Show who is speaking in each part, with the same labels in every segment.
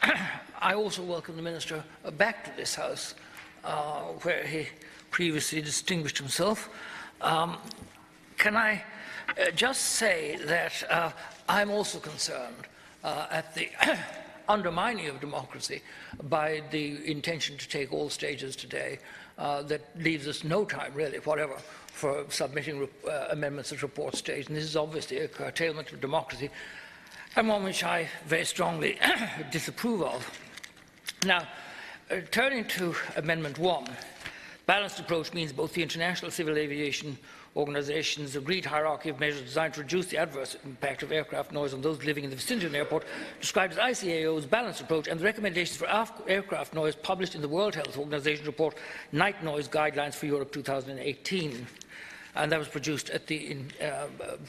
Speaker 1: much. I also welcome the Minister back to this House, where he previously distinguished himself. Can I just say that I'm also concerned at the undermining of democracy by the intention to take all stages today that leaves us no time, really, whatever, for submitting amendments at report stage. And this is obviously a curtailment of democracy, and one which I very strongly disapprove of. Now, turning to Amendment 1, balanced approach means both the International Civil Aviation Organisation's agreed hierarchy of measures designed to reduce the adverse impact of aircraft noise on those living in the vicinity of an airport, described as ICAO's balanced approach, and the recommendations for aircraft noise published in the World Health Organization report Night Noise Guidelines for Europe 2018. And that was produced at the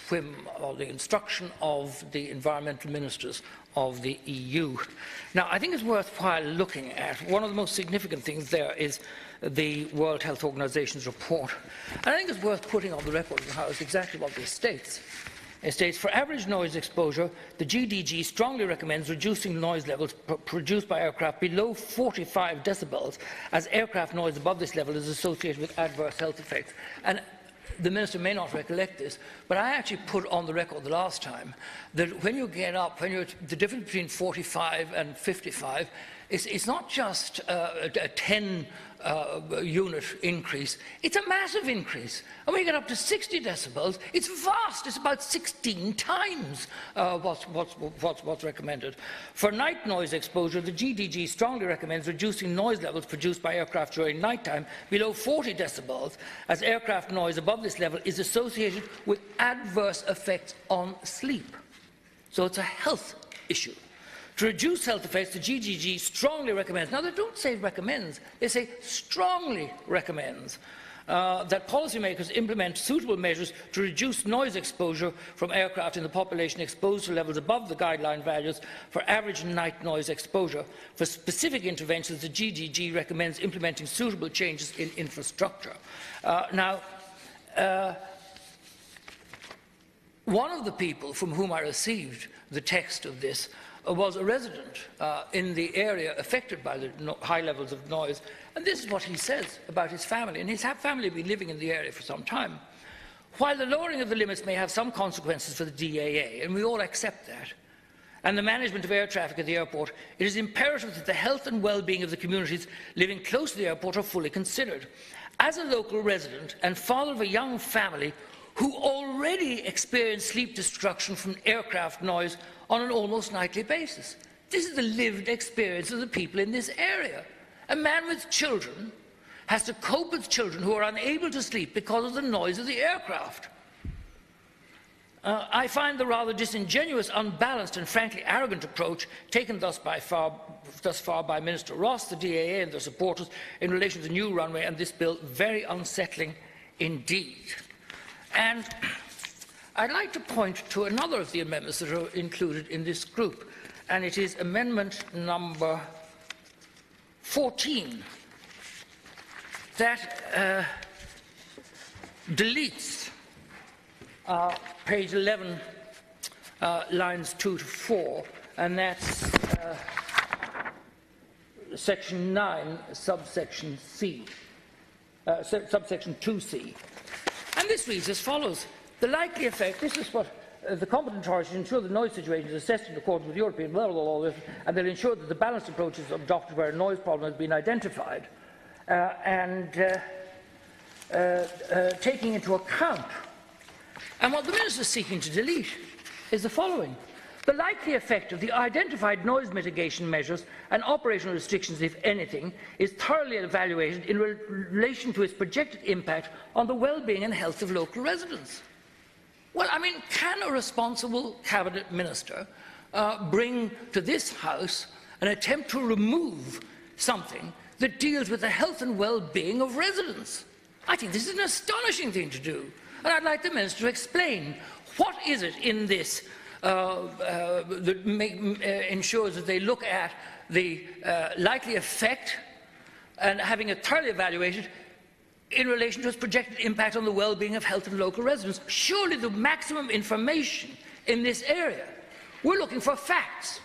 Speaker 1: whim or the instruction of the environmental ministers of the EU. Now, I think it's worthwhile looking at. One of the most significant things there is the World Health Organization's report. And I think it's worth putting on the record in the House exactly what this states. It states, for average noise exposure, the GDG strongly recommends reducing noise levels produced by aircraft below 45 decibels, as aircraft noise above this level is associated with adverse health effects. And the Minister may not recollect this, but I actually put on the record the last time that when you get up, the difference between 45 and 55, it's not just a 10 unit increase, it's a massive increase. And when you get up to 60 decibels, it's vast. It's about 16 times what's recommended. For night noise exposure, the GDG strongly recommends reducing noise levels produced by aircraft during nighttime below 40 decibels, as aircraft noise above this level is associated with adverse effects on sleep. So it's a health issue. To reduce health effects, the GGG strongly recommends, now they don't say recommends, they say strongly recommends, that policymakers implement suitable measures to reduce noise exposure from aircraft in the population exposed to levels above the guideline values for average night noise exposure. For specific interventions, the GGG recommends implementing suitable changes in infrastructure. One of the people from whom I received the text of this was a resident in the area affected by the high levels of noise, and this is what he says about his family, and his family have been living in the area for some time. While the lowering of the limits may have some consequences for the DAA, and we all accept that, and the management of air traffic at the airport, it is imperative that the health and well-being of the communities living close to the airport are fully considered. As a local resident and father of a young family who already experience sleep disruption from aircraft noise on an almost nightly basis. This is the lived experience of the people in this area. A man with children has to cope with children who are unable to sleep because of the noise of the aircraft. I find the rather disingenuous, unbalanced and frankly arrogant approach taken thus far by Minister Ross, the DAA and their supporters in relation to the new runway and this bill very unsettling indeed. And I'd like to point to another of the amendments that are included in this group, and it is amendment number 14, that deletes page 11, lines 2 to 4, and that's section 9, subsection C, subsection 2C. And this reads as follows. The likely effect, this is what the competent authorities ensure the noise situation is assessed in accordance with European law, and they'll ensure that the balanced approach is adopted where a noise problem has been identified, taking into account. And what the Minister is seeking to delete is the following. The likely effect of the identified noise mitigation measures and operational restrictions, if anything, is thoroughly evaluated in relation to its projected impact on the well-being and health of local residents. Well, I mean, can a responsible cabinet minister bring to this House an attempt to remove something that deals with the health and well-being of residents? I think this is an astonishing thing to do, and I'd like the minister to explain what is it in this that ensures that they look at the likely effect and having it thoroughly evaluated in relation to its projected impact on the well-being of health and local residents. Surely the maximum information in this area. We're looking for facts.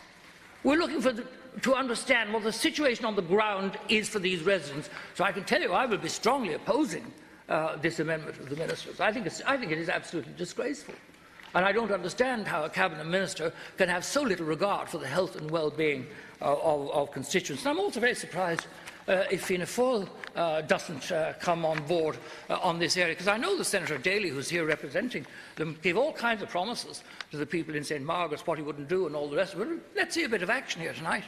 Speaker 1: We're looking to understand what the situation on the ground is for these residents. So I can tell you I will be strongly opposing this amendment of the Minister's. I think it is absolutely disgraceful. And I don't understand how a Cabinet Minister can have so little regard for the health and well-being of constituents. And I'm also very surprised if Fianna Fáil doesn't come on board on this area, because I know the Senator Daly, who's here representing them, gave all kinds of promises to the people in St Margaret's what he wouldn't do and all the rest of it. Let's see a bit of action here tonight.